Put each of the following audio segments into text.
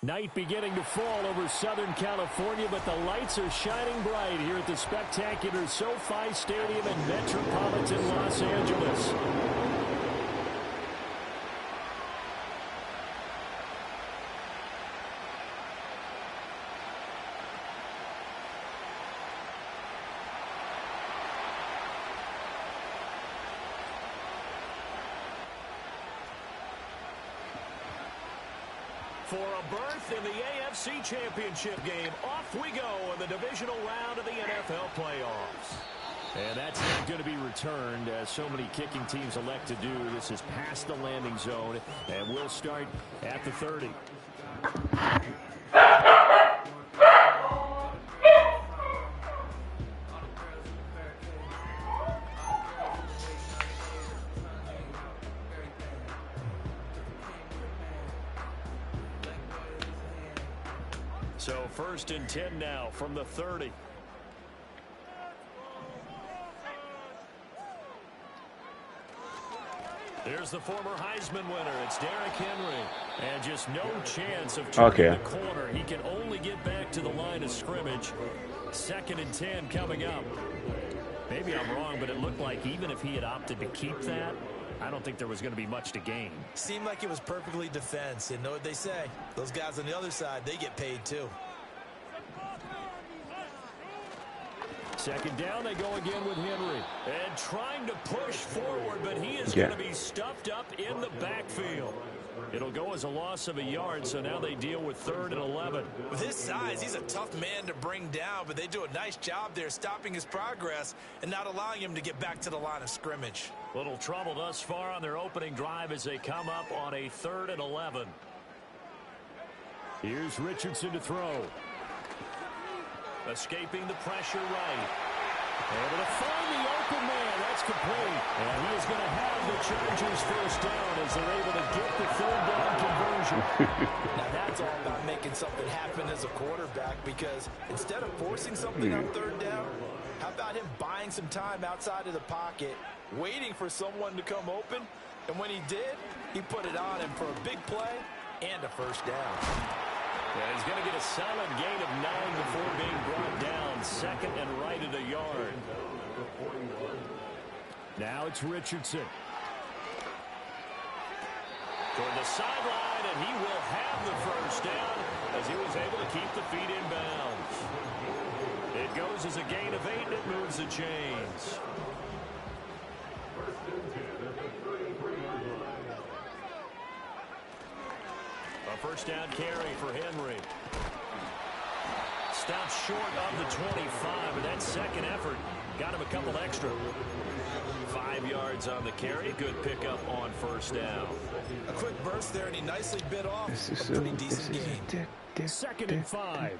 Night beginning to fall over Southern California, but the lights are shining bright here at the spectacular SoFi Stadium in metropolitan Los Angeles. For a berth in the AFC Championship game, off we go in the divisional round of the NFL playoffs. And that's not going to be returned, as so many kicking teams elect to do. This is past the landing zone, and we'll start at the 30. So 1st and 10 now from the 30. There's the former Heisman winner. It's Derrick Henry. And just no chance of turning the corner. He can only get back to the line of scrimmage. 2nd and 10 coming up. Maybe I'm wrong, but it looked like even if he had opted to keep that, I don't think there was going to be much to gain. Seemed like it was perfectly defense. And know what they say? Those guys on the other side, they get paid too. 2nd down, they go again with Henry. And trying to push forward, but he is going to be stuffed up in the backfield. It'll go as a loss of a yard, so now they deal with 3rd and 11. With his size, he's a tough man to bring down, but they do a nice job there stopping his progress and not allowing him to get back to the line of scrimmage. Little trouble thus far on their opening drive as they come up on a 3rd and 11. Here's Richardson to throw. Escaping the pressure right. Able to find the open man. That's complete. And he is going to have the Chargers 1st down as they're able to get the 3rd down conversion. Now that's all about making something happen as a quarterback, because instead of forcing something on 3rd down, how about him buying some time outside of the pocket, waiting for someone to come open, and when he did, he put it on him for a big play and a 1st down. Yeah, he's going to get a solid gain of 9 before being brought down. 2nd and right at a yard. Now it's Richardson. Toward the sideline, and he will have the 1st down as he was able to keep the feet in bounds. It goes as a gain of 8, and it moves the chains. A 1st down carry for Henry. Stopped short of the 25, but that 2nd effort got him a couple extra. 5 yards on the carry. Good pickup on 1st down. A quick burst there, and he nicely bit off a pretty decent gain. 2nd and 5.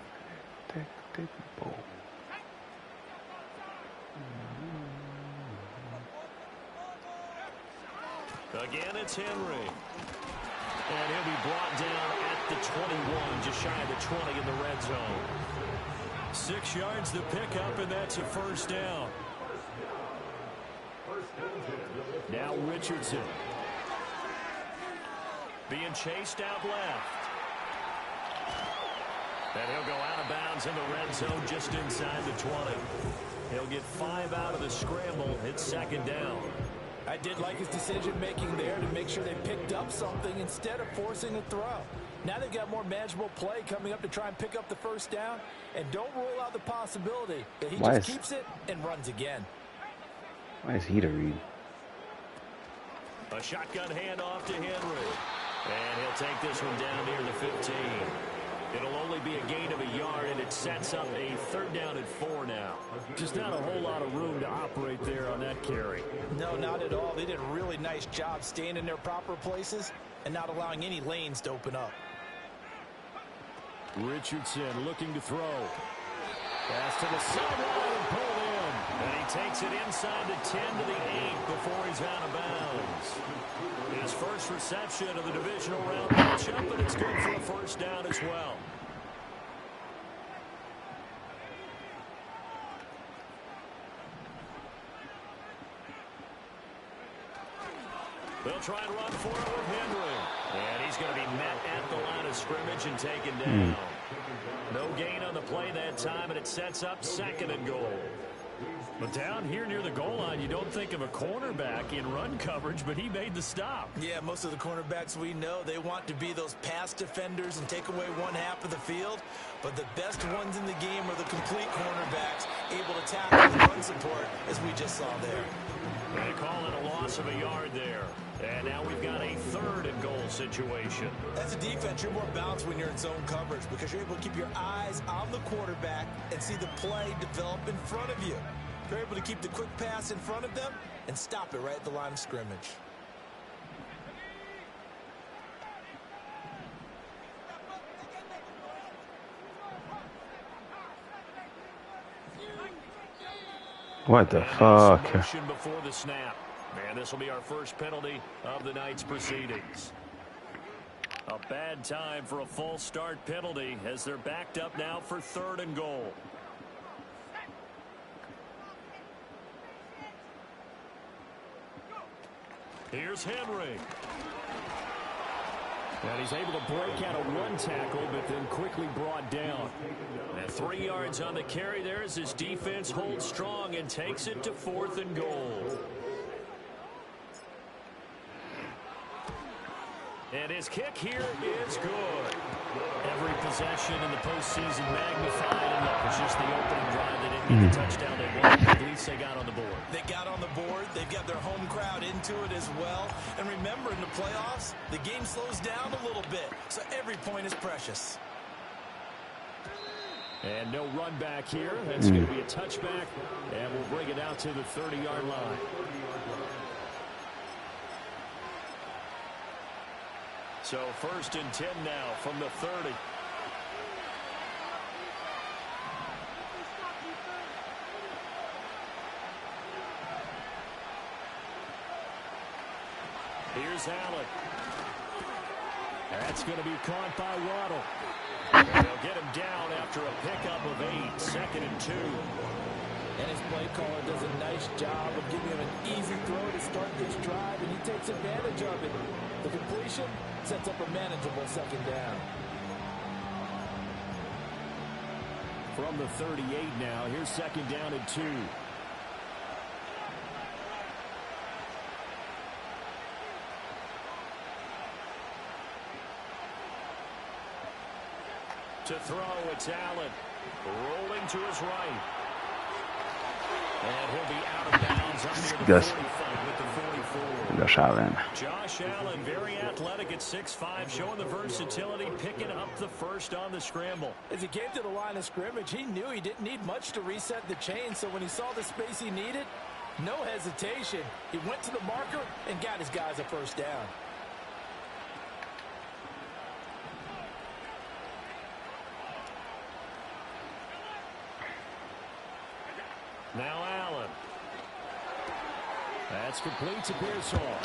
Again, it's Henry. And he'll be brought down at the 21, just shy of the 20 in the red zone. 6 yards to pick up, and that's a 1st down. Now Richardson. Being chased out left. And he'll go out of bounds in the red zone just inside the 20. He'll get 5 out of the scramble. It's 2nd down. I did like his decision-making there to make sure they picked up something instead of forcing a throw. Now they've got more manageable play coming up to try and pick up the 1st down. And don't rule out the possibility that he just keeps it and runs again. Why is he to read? A shotgun handoff to Henry. And he'll take this one down near the 15. It'll only be a gain of a yard, and it sets up a 3rd down and 4 now. Just not a whole lot of room to operate there on that carry. No, not at all. They did a really nice job staying in their proper places and not allowing any lanes to open up. Richardson looking to throw. Pass to the sideline and pulled in. And he takes it inside the 10 to the 8 before he's out of bounds. His first reception of the divisional round matchup, and it's good for a 1st down as well. They'll try and run for it with Henry. scrimmage and taken down. No gain on the play that time, and it sets up 2nd and goal. But down here near the goal line, you don't think of a cornerback in run coverage, but he made the stop. Yeah, most of the cornerbacks we know, they want to be those pass defenders and take away one half of the field. But the best ones in the game are the complete cornerbacks, able to tackle the run support, as we just saw there. They call it a loss of a yard there. And now we've got a 3rd and goal situation. As a defense, you're more balanced when you're in zone coverage because you're able to keep your eyes on the quarterback and see the play develop in front of you. You're able to keep the quick pass in front of them and stop it right at the line of scrimmage. What the fuck? Before the snap. And this will be our first penalty of the night's proceedings. A bad time for a false start penalty as they're backed up now for 3rd and goal. Here's Henry. And he's able to break out of one tackle, but then quickly brought down. And 3 yards on the carry there as his defense holds strong and takes it to 4th and goal. And his kick here is good. Every possession in the postseason magnified, and look, it's just the opening drive. They didn't get the touchdown they wanted, but at least they got on the board. They got on the board. They've got their home crowd into it as well. And remember, in the playoffs, the game slows down a little bit, so every point is precious. And no run back here. That's going to be a touchback, and we'll bring it out to the 30-yard line. So 1st and 10 now from the 30. Here's Allen. That's going to be caught by Waddle. And they'll get him down after a pickup of 8, 2nd and 2. And his play caller does a nice job of giving him an easy throw to start this drive, and he takes advantage of it. The completion sets up a manageable 2nd down. From the 38 now, here's 2nd down and 2. To throw, it's Allen. Rolling to his right. And he'll be out of bounds under the 45 with the 44. Josh Allen. Josh Allen, very athletic at 6'5", showing the versatility, picking up the 1st on the scramble. As he came to the line of scrimmage, he knew he didn't need much to reset the chain, so when he saw the space he needed, no hesitation. He went to the marker and got his guys a 1st down. Now Allen. That's complete to Pearsall.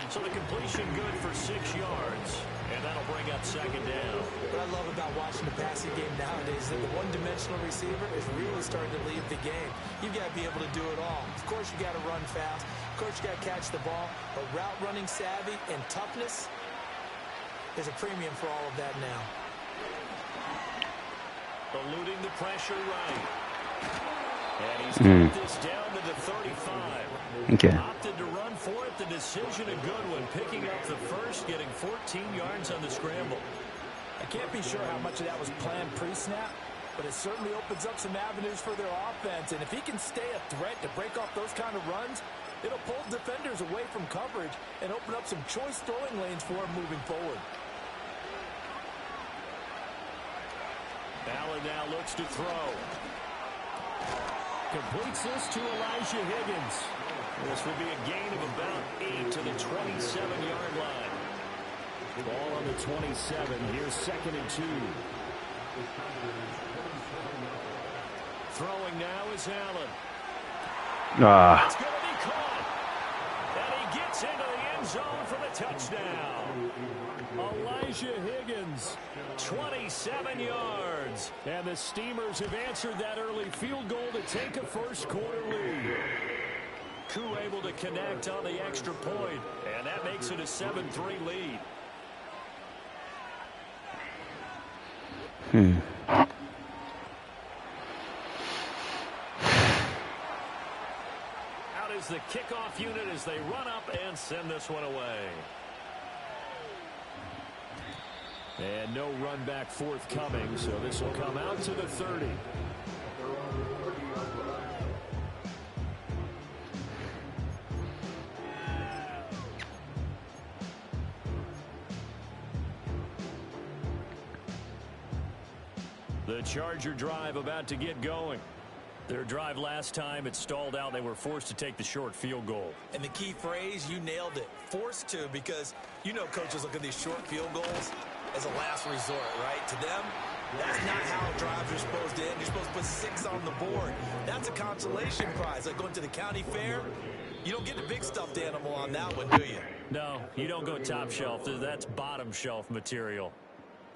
So the completion good for 6 yards. And that'll bring up 2nd down. What I love about watching the passing game nowadays is that the one-dimensional receiver is really starting to lead the game. You've got to be able to do it all. Of course, you got to run fast. Of course, you got to catch the ball. But route running savvy and toughness, there's a premium for all of that now. Eluding the pressure right. And he's got this down to the 35. Okay. Opted to run for it. The decision a good one. Picking up the 1st, getting 14 yards on the scramble. I can't be sure how much of that was planned pre-snap, but it certainly opens up some avenues for their offense. And if he can stay a threat to break off those kind of runs, it'll pull defenders away from coverage and open up some choice throwing lanes for him moving forward. Allen now looks to throw. Completes this to Elijah Higgins. This will be a gain of about 8 to the 27-yard line. Ball on the 27. Here's 2nd and 2. Throwing now is Allen. It's going to be caught. And he gets into the end zone for the touchdown. Elijah Higgins, 27 yards. And the Steamers have answered that early field goal to take a first-quarter lead. Koo able to connect on the extra point, and that makes it a 7-3 lead. Out is the kickoff unit as they run up and send this one away. And no run back forthcoming, so this will come out to the 30. The Charger drive about to get going. Their drive last time, it stalled out. They were forced to take the short field goal. And the key phrase, you nailed it. Forced to, because you know coaches look at these short field goals as a last resort, right? To them, that's not how drives are supposed to end. You're supposed to put 6 on the board. That's a consolation prize. Like going to the county fair, you don't get the big stuffed animal on that one, do you? No, you don't go top shelf. That's bottom shelf material.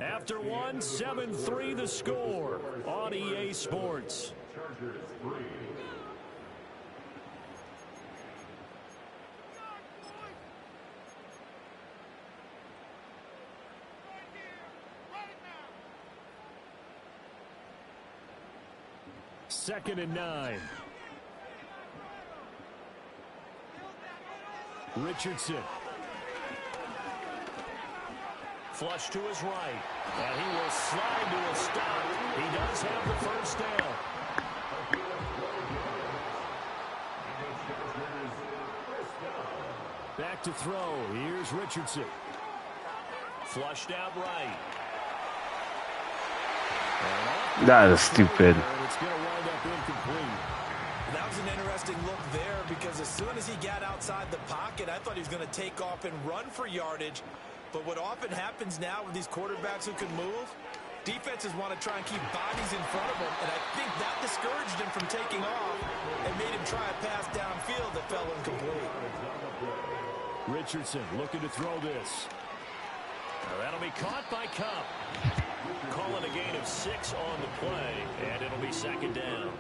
After one, 7-3 the score on EA Sports. Second and 9. Richardson. Flush to his right. And he will slide to a stop. He does have the first down. Back to throw. Here's Richardson. Flushed out right. That is stupid. It's going to wind up incomplete. That was an interesting look there because as soon as he got outside the pocket, I thought he was going to take off and run for yardage. But what often happens now with these quarterbacks who can move, defenses want to try and keep bodies in front of them, and I think that discouraged him from taking off and made him try a pass downfield that fell incomplete. Richardson looking to throw this. That'll be caught by Cup. Call it a gain of 6 on the play, and it'll be second down.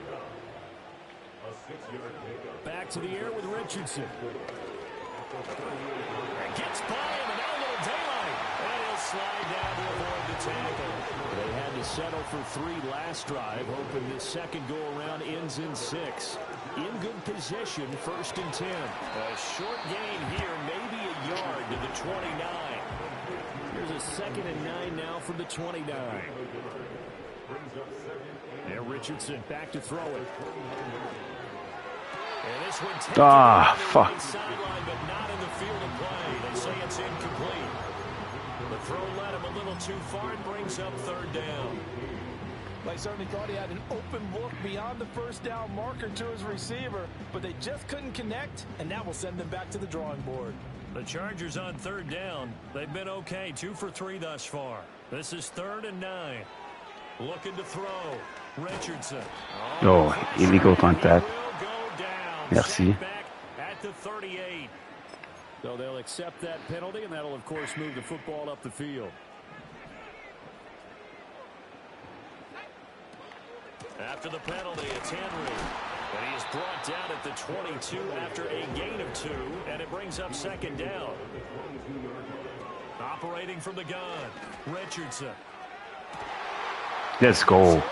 Back to the air with Richardson. And gets by him, and now a little daylight. And he'll slide down to avoid the tackle. They had to settle for 3 last drive, hoping this second go-around ends in 6. In good position, first and 10. A short gain here, maybe a yard to the 29. Here's a second and 9 now from the 29. And Richardson back to throw it. And this one taken fuck. the sideline, but not in the field of play. They say it's incomplete. The throw led him a little too far and brings up third down. They certainly thought he had an open look beyond the first down marker to his receiver, but they just couldn't connect, and that will send them back to the drawing board. The Chargers on third down. They've been okay, 2 for 3 thus far. This is 3rd and 9. Looking to throw. Richardson. Oh, illegal contact. Merci. Back at the 38. So they'll accept that penalty, and that'll, of course, move the football up the field. After the penalty, it's Henry. And he is brought down at the 22 after a gain of 2, and it brings up second down. Operating from the gun, Richardson. Let's go.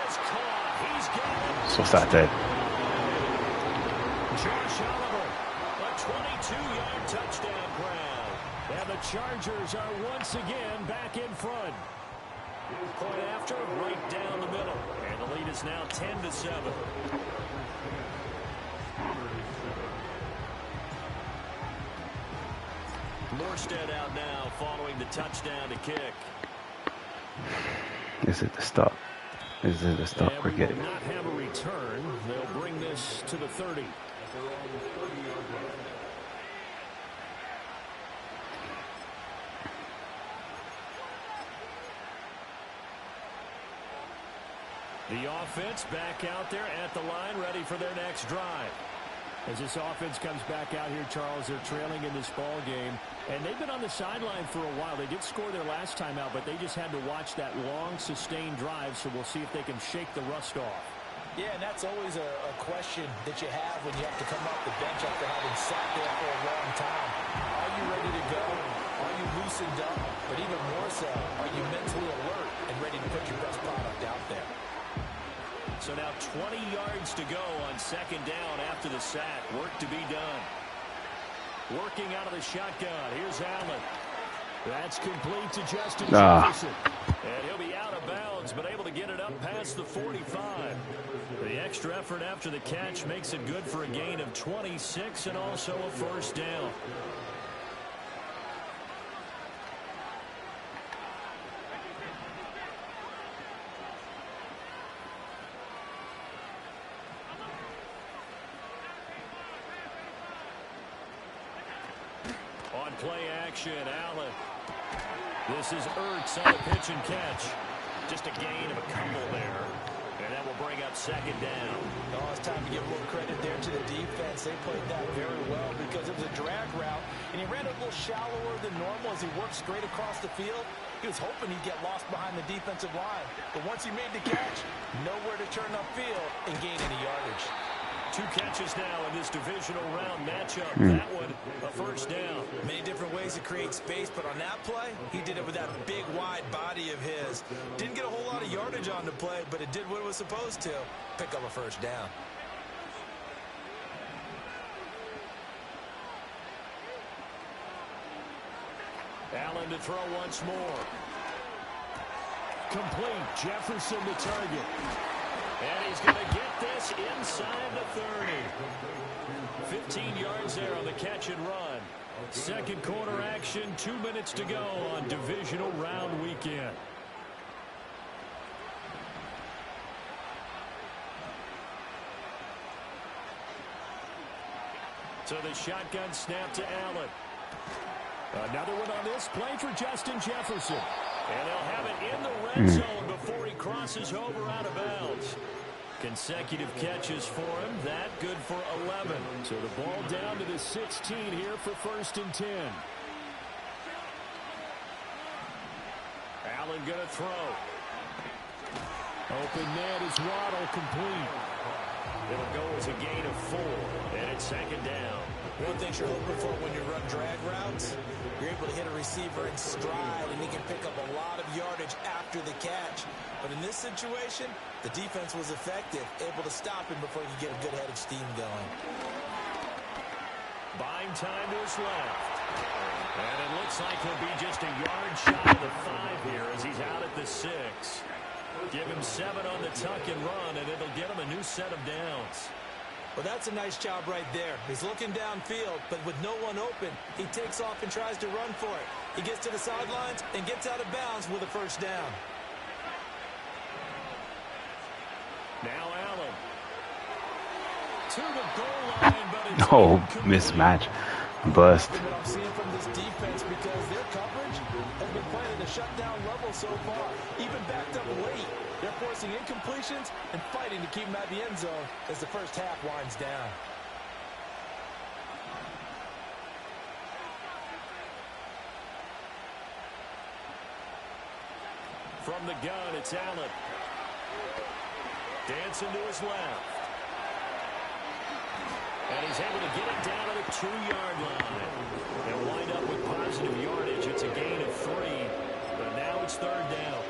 So started. Josh Oliver, a 22-yard touchdown grab. And the Chargers are once again back in front. Point after, right down the middle. And the lead is now 10-7. Morstead out now following the touchdown to kick. Is it the stop? Is it the stop? Forget it. Not have a return. They'll bring this to the 30. The offense back out there at the line, ready for their next drive. As this offense comes back out here, Charles, they're trailing in this ball game, and they've been on the sideline for a while. They did score their last time out, but they just had to watch that long, sustained drive, so we'll see if they can shake the rust off. Yeah, and that's always a question that you have when you have to come off the bench after having sat there for a long time. Are you ready to go? Are you loosened up? But even more so, are you mentally alert and and ready to put your best product out there. So now 20 yards to go on second down after the sack. Work to be done. Working out of the shotgun. Here's Allen. That's complete to Justin Jefferson. And he'll be out of bounds, but able to get it up past the 45. The extra effort after the catch makes it good for a gain of 26 and also a first down. On play action, Allen. This is Ertz on the pitch and catch. Just a gain of a couple there. And that will bring up second down. Oh, it's time to give a little credit there to the defense. They played that very well because it was a drag route, and he ran a little shallower than normal as he worked straight across the field. He was hoping he'd get lost behind the defensive line. But once he made the catch, nowhere to turn upfield and gain any yardage. 2 catches now in this divisional round matchup. That one, a first down. Many different ways to create space, but on that play, he did it with that big, wide body of his. Didn't get a whole lot of yardage on the play, but it did what it was supposed to. Pick up a first down. Allen to throw once more. Complete. Jefferson the target. And he's going to get this inside the 30. 15 yards there on the catch and run. Second quarter action, 2 minutes to go on divisional round weekend. So the shotgun snap to Allen. Another one on this play for Justin Jefferson. And they'll have it in the red zone before he crosses over out of bounds. Consecutive catches for him. That good for 11. So the ball down to the 16 here for 1st and 10. Allen going to throw. Open net is Waddle, complete. It'll go as a gain of 4. And it's second down. One thing you're hoping for when you run drag routes, you're able to hit a receiver in stride, and he can pick up a lot of yardage after the catch. But in this situation, the defense was effective, able to stop him before he could get a good head of steam going. Buying time to his left. And it looks like he'll be just a yard shy of the 5 here as he's out at the 6. Give him 7 on the tuck and run, and it'll get him a new set of downs. Well, that's a nice job right there. He's looking downfield, but with no one open, he takes off and tries to run for it. He gets to the sidelines and gets out of bounds with a first down. Now Allen. To the goal line, but it's mismatch. Bust. What I'm seeing from this defense, because their coverage has been playing at a shutdown level so far, even backed up late. They're forcing incompletions and fighting to keep them out of the end zone as the first half winds down. From the gun, it's Allen. Dancing to his left. And he's able to get it down to the 2-yard line. They'll wind up with positive yardage. It's a gain of 3. But now it's third down.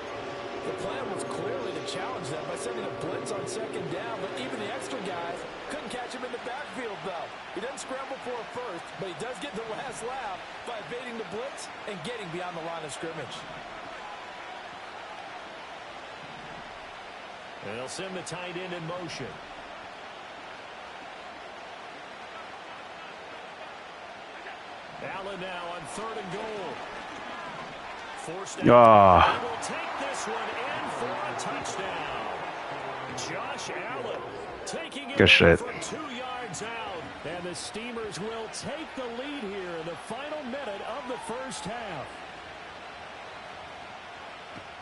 The plan was clearly to challenge them by sending a blitz on second down, but even the extra guys couldn't catch him in the backfield, though. He doesn't scramble for a first, but he does get the last laugh by evading the blitz and getting beyond the line of scrimmage. And they'll send the tight end in motion. Allen now on 3rd and goal. Forced out. He will take this one in for a touchdown. Josh Allen taking it from 2 yards out. And the Steamers will take the lead here in the final minute of the first half.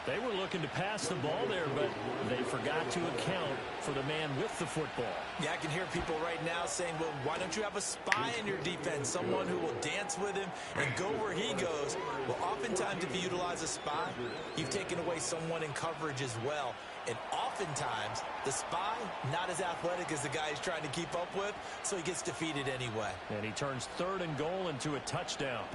They were looking to pass the ball there, but they forgot to account for the man with the football. Yeah, I can hear people right now saying, well, why don't you have a spy in your defense, someone who will dance with him and go where he goes? Well, oftentimes if you utilize a spy, you've taken away someone in coverage as well. And oftentimes, the spy, not as athletic as the guy he's trying to keep up with, so he gets defeated anyway. And he turns 3rd and goal into a touchdown.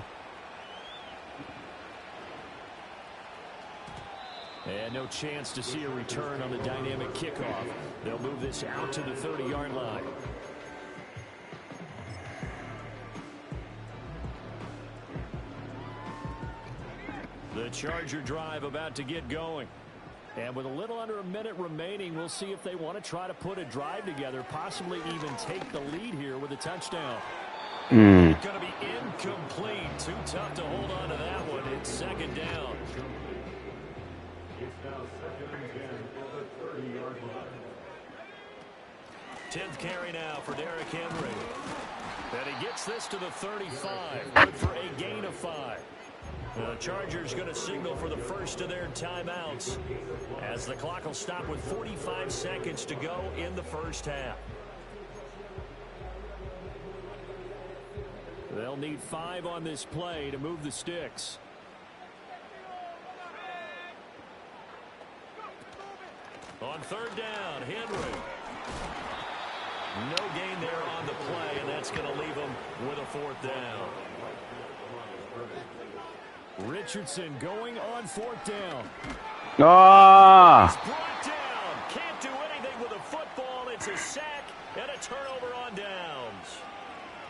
And no chance to see a return on the dynamic kickoff. They'll move this out to the 30-yard line. The Charger drive about to get going. And with a little under a minute remaining, we'll see if they want to try to put a drive together, possibly even take the lead here with a touchdown. Going to be incomplete. Too tough to hold on to that one. It's second down. It's now second and 10 for the 30-yard line. 10th carry now for Derrick Henry. And he gets this to the 35. Good for a gain of 5. The Chargers going to signal for the first of their timeouts as the clock will stop with 45 seconds to go in the first half. They'll need 5 on this play to move the sticks. On third down, Henry. No gain there on the play, and that's going to leave them with a fourth down. Richardson going on fourth down. He's brought down. Can't do anything with a football. It's a sack and a turnover on downs.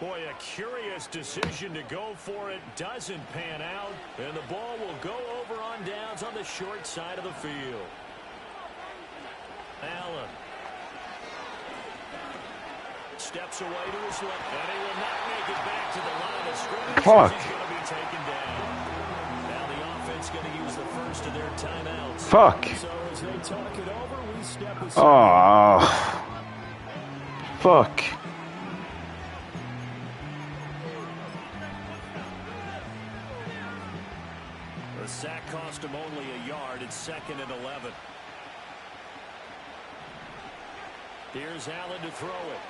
Boy, a curious decision to go for it. Doesn't pan out. And the ball will go over on downs on the short side of the field. Allen. Steps away to his left. And he will not make it back to the line of scrimmage. Fuck. He's going to be taken down. Going to use the first of their timeouts. Fuck. So as they talk it over, we step aside. Oh. Fuck. The sack cost him only a yard. It's second and 11. Here's Allen to throw it.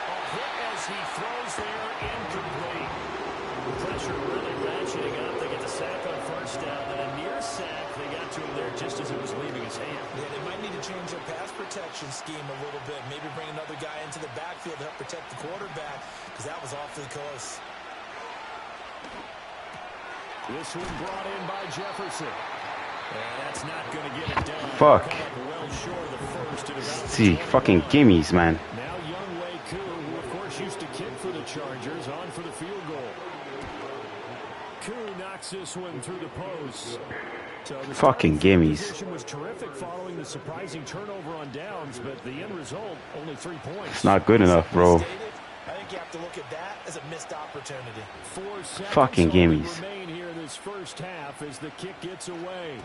A hit as he throws there, incomplete. Pressure really ratcheting up. They get the sack on first down, and a near sack. They got to him there just as it was leaving his hand. Yeah, they might need to change their pass protection scheme a little bit. Maybe bring another guy into the backfield to help protect the quarterback, because that was awfully close. This one brought in by Jefferson. And that's not going to get it done. Fuck. Well short of the first at about See, fucking gimmies, man. Now young Wei Koo, who of course used to kick for the Chargers, on for the field goal. Koo knocks this one through the post. So the fucking gimmies. Position was terrific following the surprising turnover on downs, but the end result only 3 points. It's not good enough, bro. I think you have to look at that as a missed opportunity. 4 seconds fucking gimmies. remain here in this first half as the kick gets away.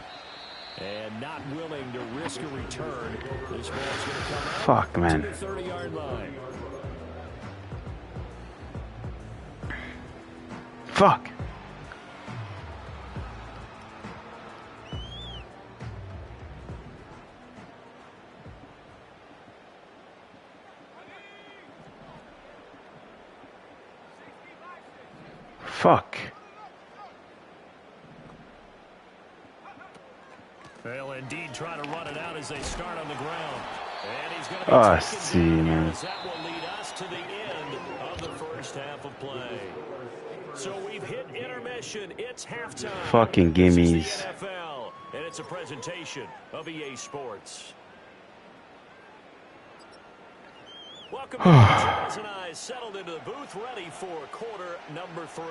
And not willing to risk a return. This ball's going to come out Fuck, man. to the 30-yard line. Fuck. Fuck. They'll indeed try to run it out as they start on the ground. And he's going to be taken down man. as that will lead us to the end of the first half of play. So we've hit intermission. It's halftime. Fucking gimmies. This is the NFL, and it's a presentation of EA Sports. Welcome back. Charles and I settled into the booth, ready for quarter number 3.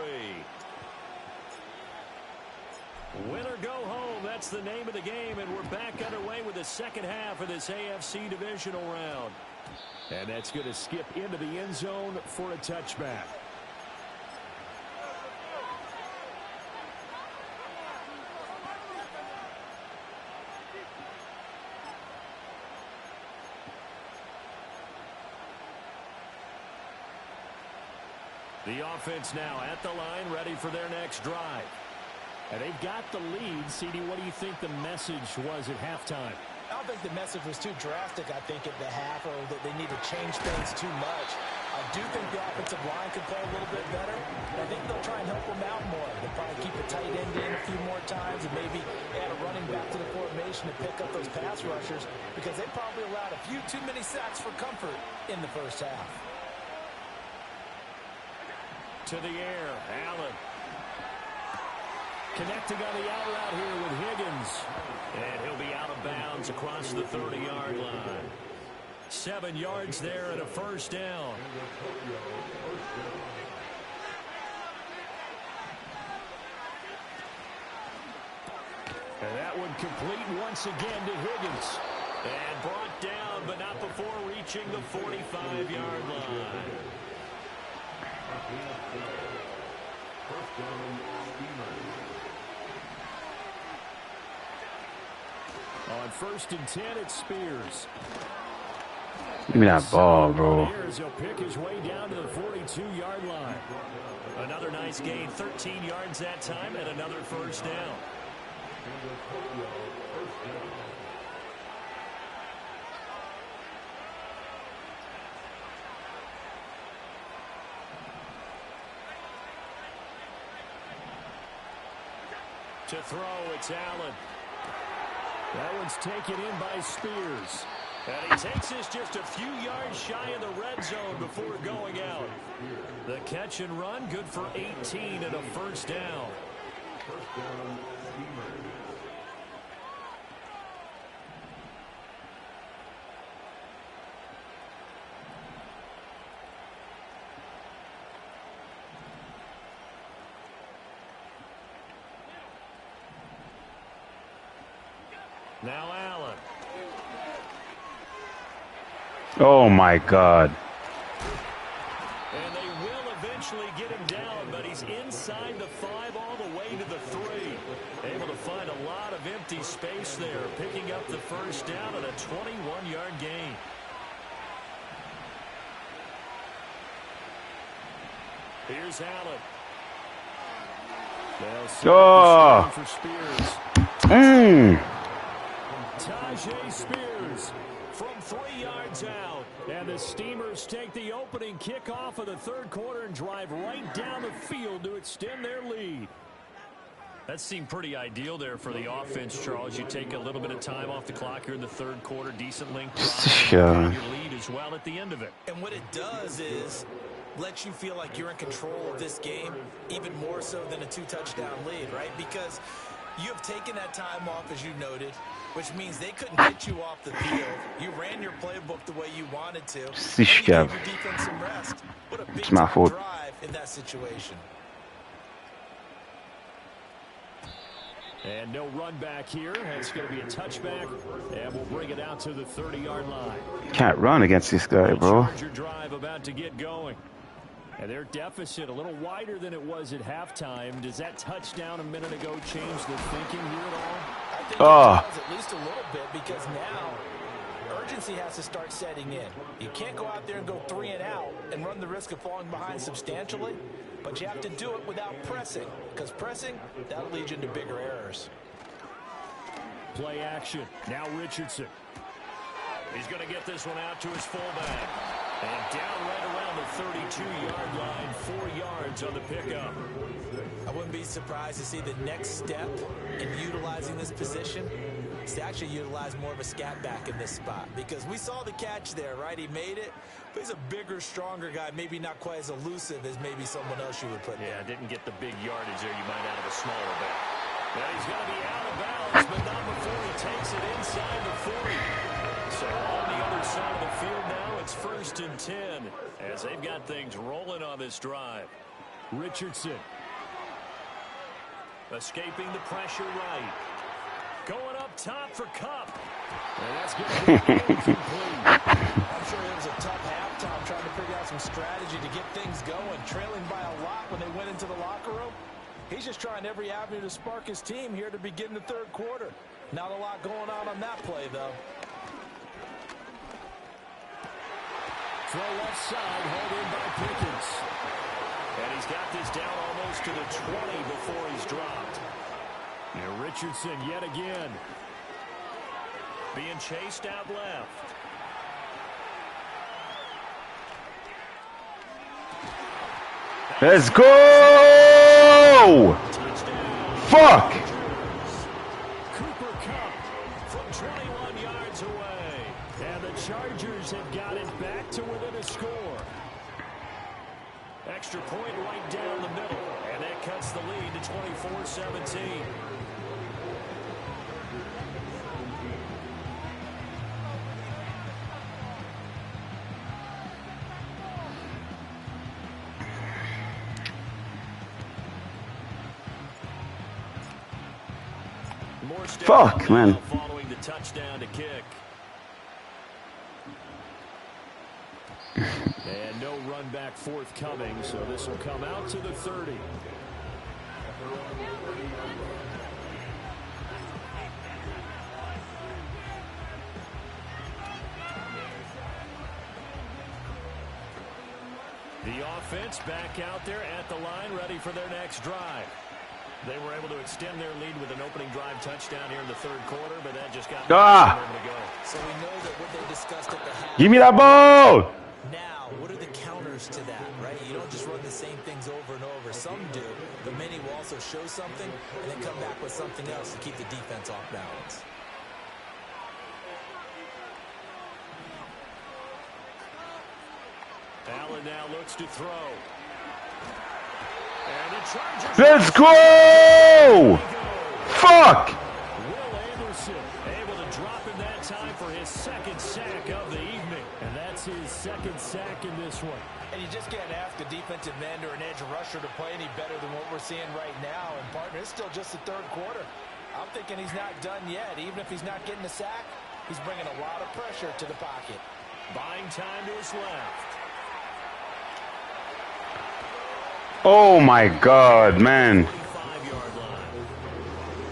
Win or go home, that's the name of the game, and we're back underway with the second half of this AFC divisional round. And that's going to skip into the end zone for a touchback. The offense now at the line, ready for their next drive. And they've got the lead. CD, what do you think the message was at halftime? I don't think the message was too drastic, I think, at the half, or that they need to change things too much. I do think the offensive line could play a little bit better. And I think they'll try and help them out more. They'll probably keep a tight end in a few more times and maybe add a running back to the formation to pick up those pass rushers, because they probably allowed a few too many sacks for comfort in the first half. To the air, Allen. connecting on the out route here with Higgins. And he'll be out of bounds across the 30-yard line. 7 yards there and a first down. And that one complete once again to Higgins. And brought down, but not before reaching the 45-yard line. On 1st and 10, it's Spears. Give me that ball, bro. He'll pick his way down to the 42-yard line. Another nice gain, 13 yards that time, and another first down. To throw, it's Allen. That one's taken in by Spears. And he takes this just a few yards shy of the red zone before going out. The catch and run, good for 18 and a first down. Now Allen. Oh, my God. And they will eventually get him down, but he's inside the 5 all the way to the 3. Able to find a lot of empty space there, picking up the first down and a 21-yard gain. Here's Allen. Oh. For Spears. Tajay Spears from 3 yards out. And the Steamers take the opening kickoff of the third quarter and drive right down the field to extend their lead. That seemed pretty ideal there for the offense, Charles. You take a little bit of time off the clock here in the third quarter. Decent length drive. Your lead as well at the end of it. And what it does is let you feel like you're in control of this game, even more so than a 2-touchdown lead, right? Because you have taken that time off, as you noted, which means they couldn't get you off the field. You ran your playbook the way you wanted to. And you gave your defense some rest. What a big drive in that situation. And no run back here. It's going to be a touchback, and we'll bring it out to the 30-yard line. Can't run against this guy, bro. Charger drive about to get going. And their deficit a little wider than it was at halftime. Does that touchdown a minute ago change the thinking here at all? I think it does, at least a little bit, because now urgency has to start setting in. You can't go out there and go 3 and out and run the risk of falling behind substantially, but you have to do it without pressing, because pressing, that'll lead you into bigger errors. Play action. Now Richardson. He's going to get this one out to his fullback. And down right around the 32-yard line, 4 yards on the pickup. I wouldn't be surprised to see the next step in utilizing this position is to actually utilize more of a scat back in this spot. Because we saw the catch there, right? He made it, but he's a bigger, stronger guy, maybe not quite as elusive as maybe someone else you would put there. Yeah, didn't get the big yardage there. You might out of a smaller back. Now he's going to be out of bounds, but not before he takes it inside the 40. So on the other side of the field now, it's 1st and 10 as they've got things rolling on this drive. Richardson escaping the pressure right. Going up top for Kupp. And that's going to be incomplete. I'm sure it was a tough halftime trying to figure out some strategy to get things going. Trailing by a lot when they went into the locker room. He's just trying every avenue to spark his team here to begin the third quarter. Not a lot going on that play, though. Throw left side, hauled in by Pickens. And he's got this down almost to the 20 before he's dropped. Now Richardson yet again. Being chased out left. Let's go! Touchdown. Fuck! Cooper Kupp from 21 yards away. And the Chargers have got it back to within a score. Extra point right down the middle. And that that cuts the lead to 24-17. Fuck, man. Following the touchdown to kick. And no run back forthcoming, so this will come out to the 30. The offense back out there at the line, ready for their next drive. They were able to extend their lead with an opening drive touchdown here in the third quarter, but that just got a moment ago. So we know that what they discussed at the half. Give me that ball! Now, what are the counters to that, right? You don't just run the same things over and over. Some do, but many will also show something and then come back with something else to keep the defense off balance. Allen now looks to throw. Let's go! Fuck! Will Anderson able to drop in that time for his second sack of the evening. And that's his second sack in this one. And you just can't ask a defensive end or an edge rusher to play any better than what we're seeing right now. And, partner, it's still just the third quarter. I'm thinking he's not done yet. Even if he's not getting a sack, he's bringing a lot of pressure to the pocket. Buying time to his left. Oh my God, man. 25-yard line.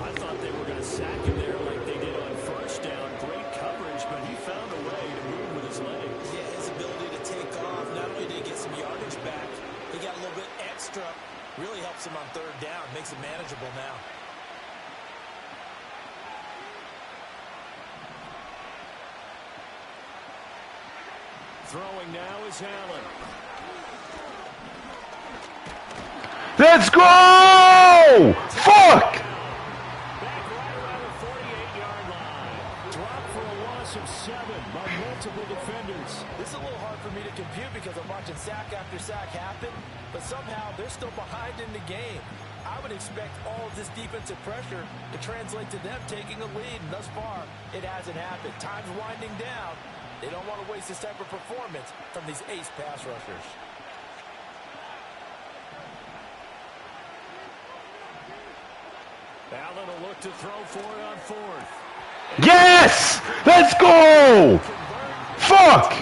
I thought they were going to sack him there like they did on first down. Great coverage, but he found a way to move with his legs. Yeah, his ability to take off, not only did he get some yardage back, he got a little bit extra. Really helps him on third down, makes it manageable now. Throwing now is Allen. Let's go! Fuck! Back right around the 48-yard line. Dropped for a loss of 7 by multiple defenders. This is a little hard for me to compute because I'm watching sack after sack happen, but somehow they're still behind in the game. I would expect all of this defensive pressure to translate to them taking a lead, and thus far, it hasn't happened. Time's winding down. They don't want to waste this type of performance from these ace pass rushers. Allen will look to throw for it on fourth. Yes! Let's go! Fuck!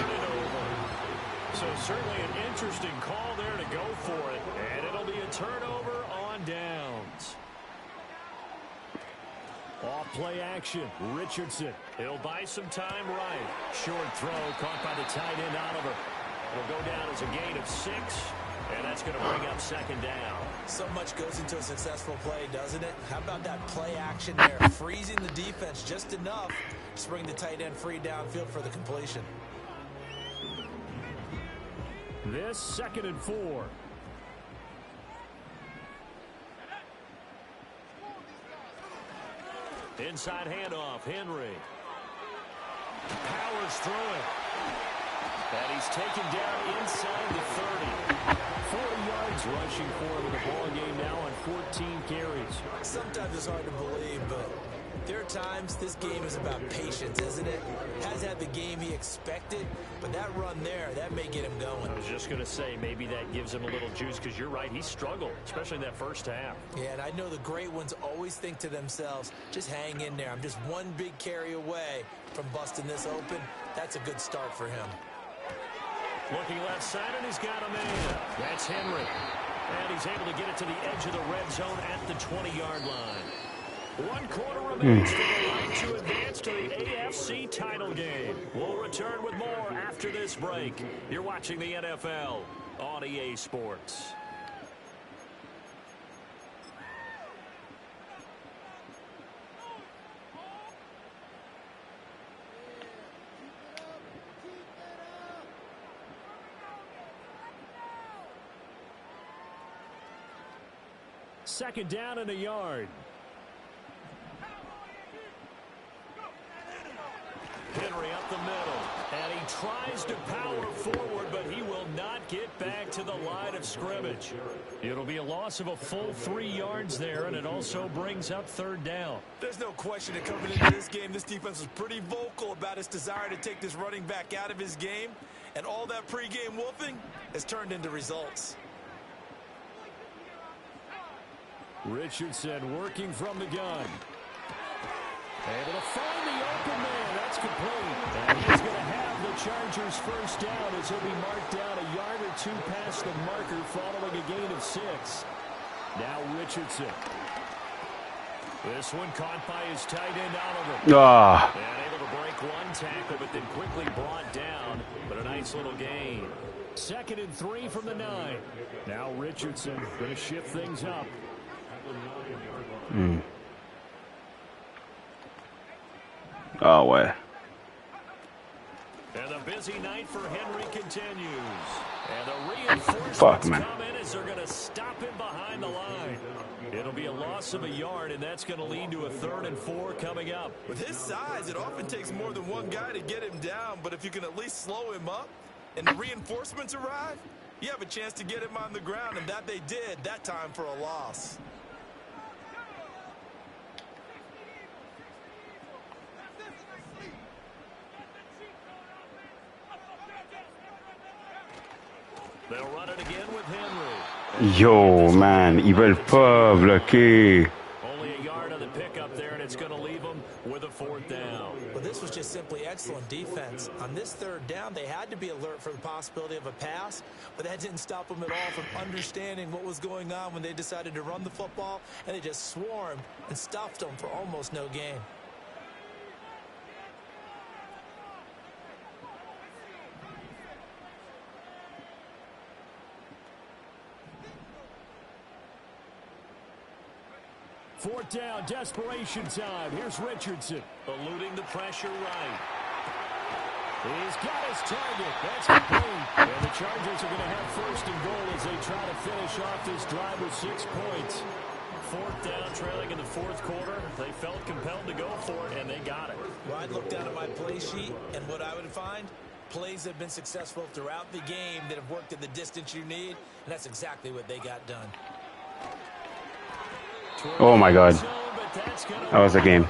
So certainly an interesting call there to go for it. And it'll be a turnover on downs. Off play action. Richardson. He'll buy some time right. Short throw caught by the tight end Oliver. It'll go down as a gain of 6. And that's going to bring up second down. So much goes into a successful play, doesn't it? How about that play action there? Freezing the defense just enough to bring the tight end free downfield for the completion. This 2nd and 4. Inside handoff, Henry. Powers through it. And he's taken down inside the 30. 40 yards rushing for him in the ball game now on 14 carries. Sometimes it's hard to believe, but there are times this game is about patience, isn't it? Has had the game he expected, but that run there, that may get him going. I was just going to say, maybe that gives him a little juice, because you're right, he struggled, especially in that first half. Yeah, and I know the great ones always think to themselves, just hang in there. I'm just one big carry away from busting this open. That's a good start for him. Looking left side, and he's got a man. That's Henry. And he's able to get it to the edge of the red zone at the 20-yard line. 1 quarter remains for the right to advance to the AFC title game. We'll return with more after this break. You're watching the NFL on EA Sports. Second down and a yard. Henry up the middle, and he tries to power forward, but he will not get back to the line of scrimmage. It'll be a loss of a full 3 yards there, and it also brings up third down. There's no question that coming into this game, this defense was pretty vocal about its desire to take this running back out of his game, and all that pregame wolfing has turned into results. Richardson working from the gun. Able to find the open man. That's complete. And he's going to have the Chargers first down as he'll be marked down a yard or two past the marker following a gain of 6. Now Richardson. This one caught by his tight end Oliver. And able to break one tackle, but then quickly brought down. But a nice little gain. 2nd and 3 from the 9. Now Richardson going to shift things up. Oh, way. And the busy night for Henry continues. And the reinforcements come in as they're going to stop him behind the line. It'll be a loss of a yard, and that's going to lead to a 3rd and 4 coming up. With his size, it often takes more than one guy to get him down, but if you can at least slow him up and the reinforcements arrive, you have a chance to get him on the ground, and that they did that time for a loss. They'll run it again with Henry. Yo, man, ils veulent pas bloquer. Only a yard on the pickup there, and it's going to leave them with a 4th down. Well, this was just simply excellent defense. On this 3rd down, they had to be alert for the possibility of a pass, but that didn't stop them at all from understanding what was going on when they decided to run the football, and they just swarmed and stuffed them for almost no gain. Fourth down, desperation time. Here's Richardson. Eluding the pressure right. He's got his target. That's complete. And the Chargers are going to have 1st and goal as they try to finish off this drive with 6 points. 4th down, trailing in the 4th quarter. They felt compelled to go for it, and they got it. Well, I'd look down at my play sheet, and what I would find, plays have been successful throughout the game that have worked at the distance you need, and that's exactly what they got done. Oh, my God. That was a game.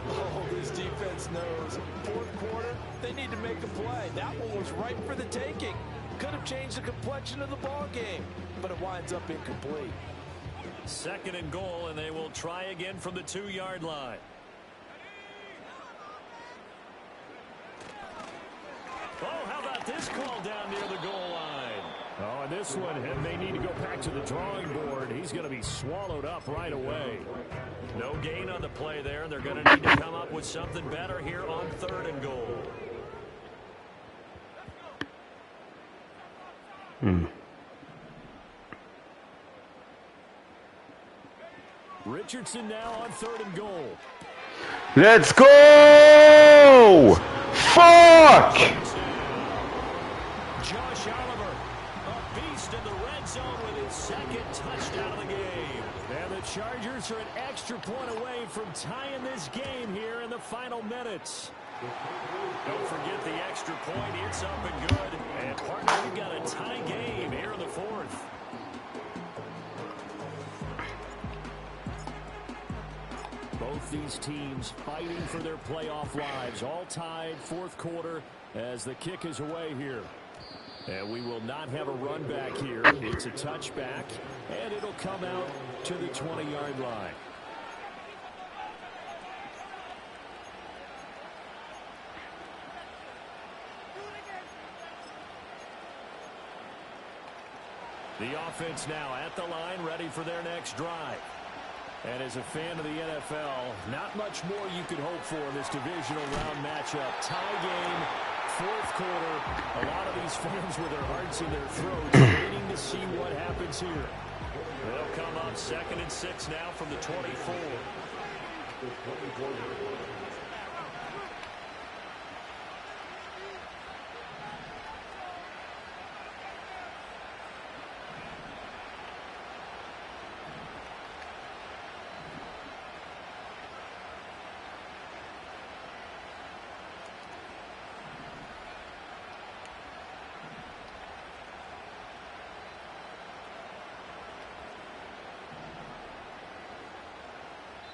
Oh, this defense knows. 4th quarter, they need to make a play. That one was right for the taking. Could have changed the complexion of the ball game, but it winds up incomplete. 2nd and goal, and they will try again from the 2-yard line. Oh, how about this call down near the goal line? Oh, and this one, they need to go back to the drawing board. He's going to be swallowed up right away. No gain on the play there, and they're going to need to come up with something better here on 3rd and goal. Richardson now on 3rd and goal. Let's go! Fuck! Josh Oliver, a beast in the red zone with his 2nd touchdown of the game. And the Chargers are an extra point away from tying this game here in the final minutes. Don't forget the extra point. It's up and good. And partner, we've got a tie game here in the 4th. Both these teams fighting for their playoff lives. All tied, 4th quarter as the kick is away here. And we will not have a run back here. It's a touchback, and it'll come out to the 20-yard line. The offense now at the line, ready for their next drive. And as a fan of the NFL, not much more you could hope for in this divisional round matchup. Tie game, 4th quarter. A lot of these fans with their hearts in their throats waiting to see what happens here. They'll come up 2nd and 6 now from the 24.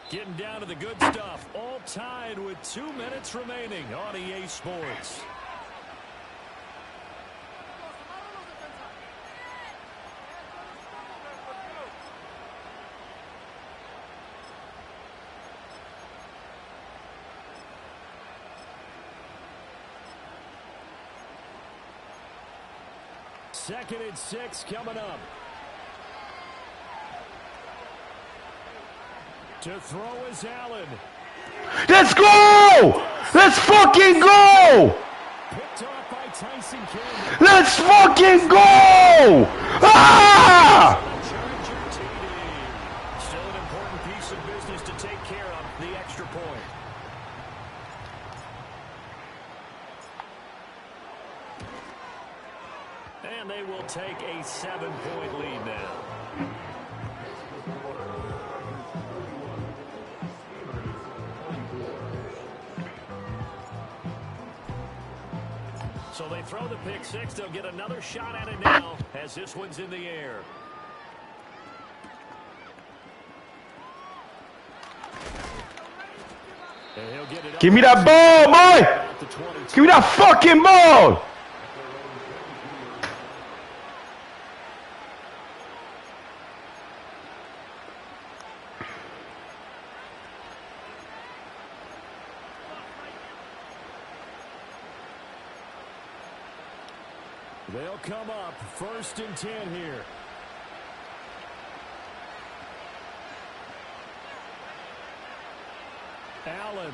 Getting down to the good stuff. All tied with 2 minutes remaining on EA Sports. Second and 6 coming up. To throw is Allen. Let's go! Let's fucking go! Picked off by Tyson Campbell. Let's fucking go! Ah! Still an important piece of business to take care of, the extra point. And they will take a 7-point lead now. So they throw the pick six. They'll get another shot at it now as this one's in the air. Give me that ball, boy! Give me that fucking ball! They'll come up 1st and 10 here. Allen.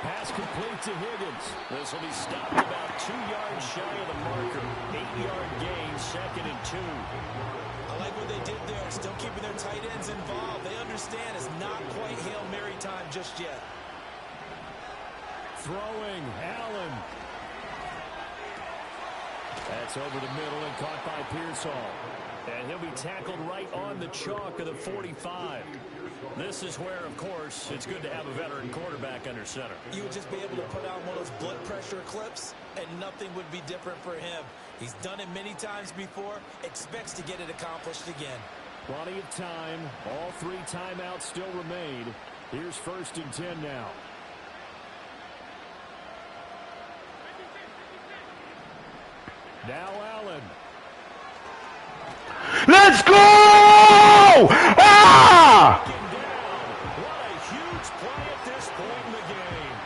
Pass complete to Higgins. This will be stopped about 2 yards shy of the marker. 8-yard gain, 2nd and 2. I like what they did there, still keeping their tight ends involved. They understand it's not quite Hail Mary time just yet. Throwing, Allen. That's over the middle and caught by Pearsall. And he'll be tackled right on the chalk of the 45. This is where, of course, it's good to have a veteran quarterback under center. You would just be able to put on one of those blood pressure clips, and nothing would be different for him. He's done it many times before, expects to get it accomplished again. Plenty of time. All 3 timeouts still remain. Here's 1st and 10 now. Now Allen. Let's go! Ah! What a huge play at this point in the game.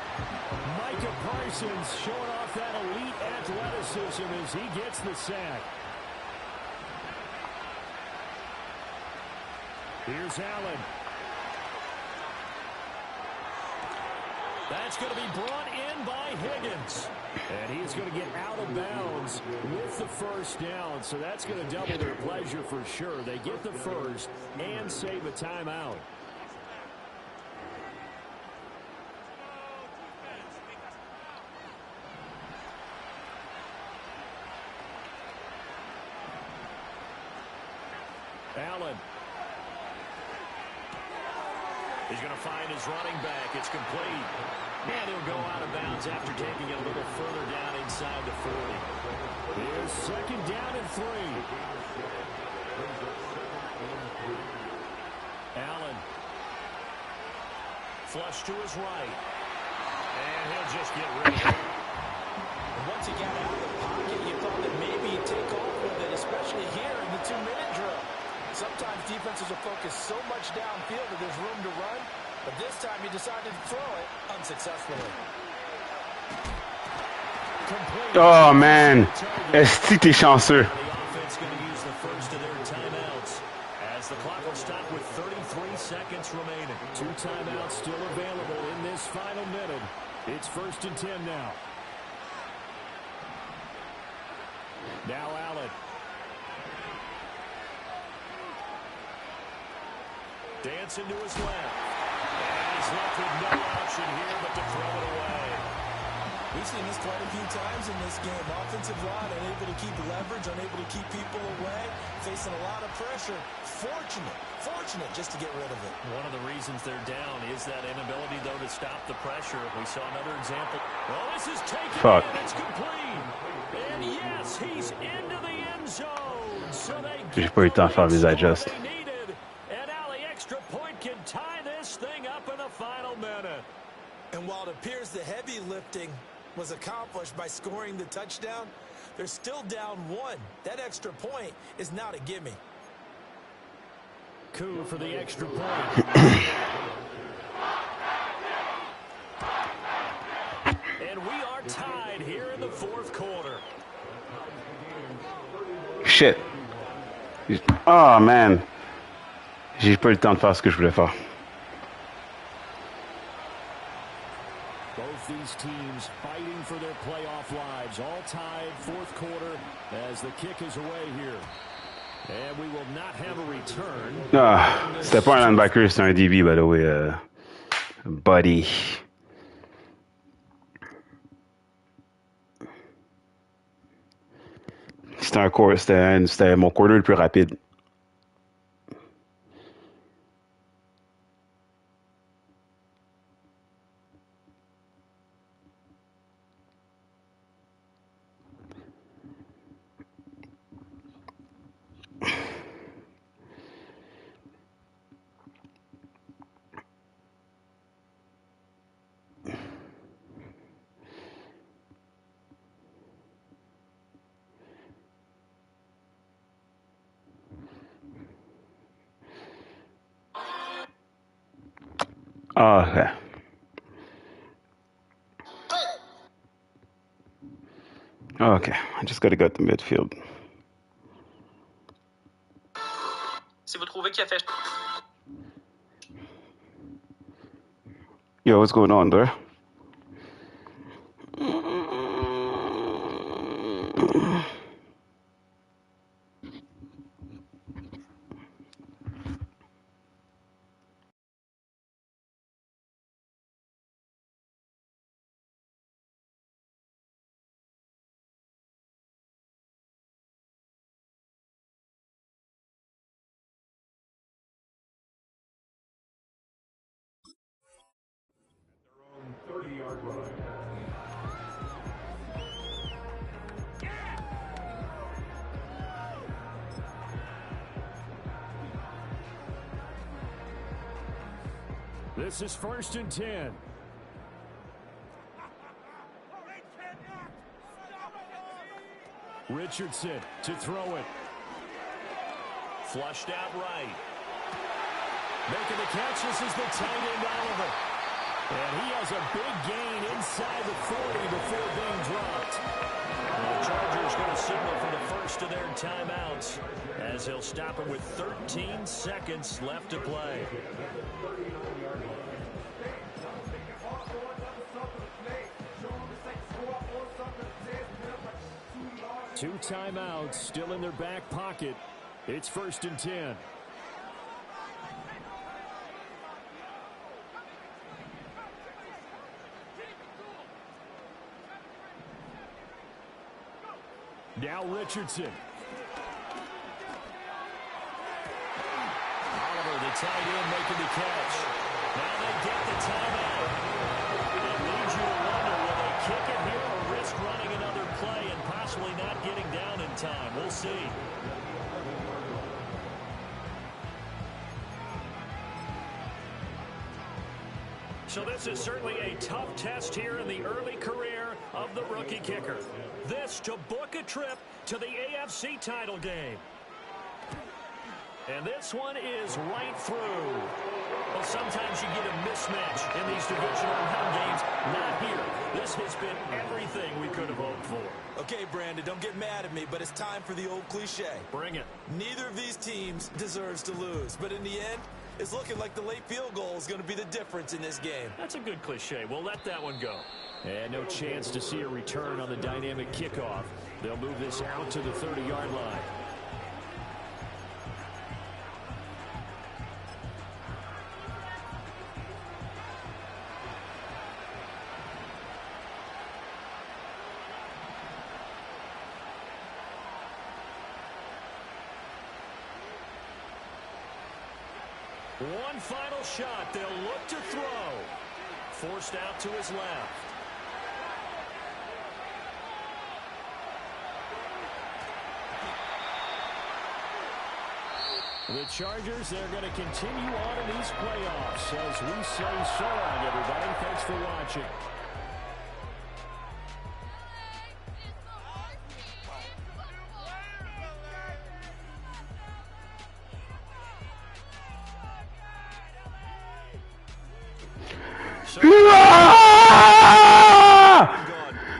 Micah Parsons showing off that elite athleticism as he gets the sack. Here's Allen. That's going to be brought in by Higgins. And he's going to get out of bounds with the 1st down. So that's going to double their pleasure for sure. They get the 1st and save a timeout. Allen. He's going to find his running back. It's complete. And he'll go out of bounds after taking it a little further down inside the 40. Here's 2nd down and 3. Allen. Flush to his right. And he'll just get rid of it. Once he got out of the pocket, you thought that maybe he'd take off with it, especially here in the 2-minute drill. Sometimes defenses will focus so much downfield that there's room to run, but this time he decided to throw it unsuccessfully. Oh, man. Est-ce que t'es chanceux? The offense going to use the 1st of their timeouts as the clock will stop with 33 seconds remaining. 2 timeouts still available in this final minute. It's 1st and 10 now. Now Allen. Dancing to his left. And he's left with no option here but to throw it away. We've seen this quite a few times in this game. Offensive line unable to keep leverage, unable to keep people away, facing a lot of pressure. Fortunate just to get rid of it. One of the reasons they're down is that inability, though, to stop the pressure. We saw another example. Well, this is taken in. It's complete. And yes, he's into the end zone. So they J'ai pas eu le temps de faire les adjusts. up in the final minute. And while it appears the heavy lifting was accomplished by scoring the touchdown, they're still down 1. That extra point is not a gimme. Coup for the extra point. And we are tied here in the fourth quarter. Shit. Oh, man. J'ai pas eu le temps de faire ce que je voulais faire. Both these teams fighting for their playoff lives. All tied fourth quarter as the kick is away here. And we will not have a return. Ah, c'était pas un linebacker, c'était un DB, by the way. Buddy. C'était mon quarter le plus rapide. Oh, okay. Okay, I just gotta go to midfield. Si vous trouvez qu'il a fait... Yo, what's going on there? This is 1st and 10. Richardson to throw it. Flushed out right. Making the catch. This is the tight end Oliver. And he has a big gain inside the 40 before being dropped. And the Chargers going to signal for the first of their timeouts as he'll stop him with 13 seconds left to play. Two timeouts still in their back pocket. It's 1st and 10. Now Richardson. Oliver, the tight end, making the catch. Now they get the timeout. It leads you to wonder, will they kick it here or risk running another play and possibly not getting down in time? We'll see. So this is certainly a tough test here in the early career of the rookie kicker. This to book a trip to the AFC title game. And this one is right through. Well, sometimes you get a mismatch in these divisional round games. Not here. This has been everything we could have hoped for. Okay, Brandon, don't get mad at me, but it's time for the old cliche. Bring it. Neither of these teams deserves to lose, but in the end, it's looking like the late field goal is going to be the difference in this game. That's a good cliche. We'll let that one go. And no chance to see a return on the dynamic kickoff. They'll move this out to the 30-yard line. One final shot. They'll look to throw. Forced out to his left. The Chargers, they're going to continue on in these playoffs as we say so long, everybody. Thanks for watching.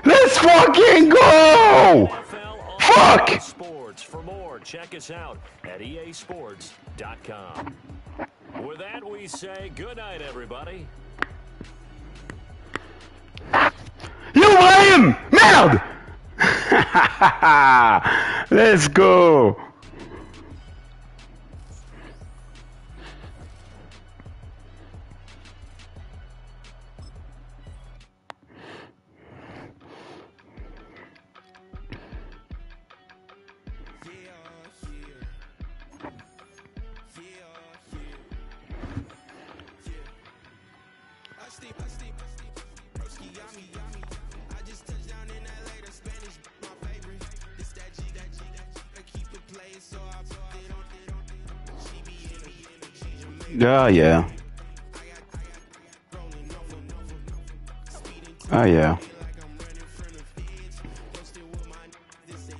Let's fucking go! Fuck! Sports. For more, check us out at easports.com. With that, we say good night, everybody. You lame! Merde! Let's go! Yeah. Oh, yeah.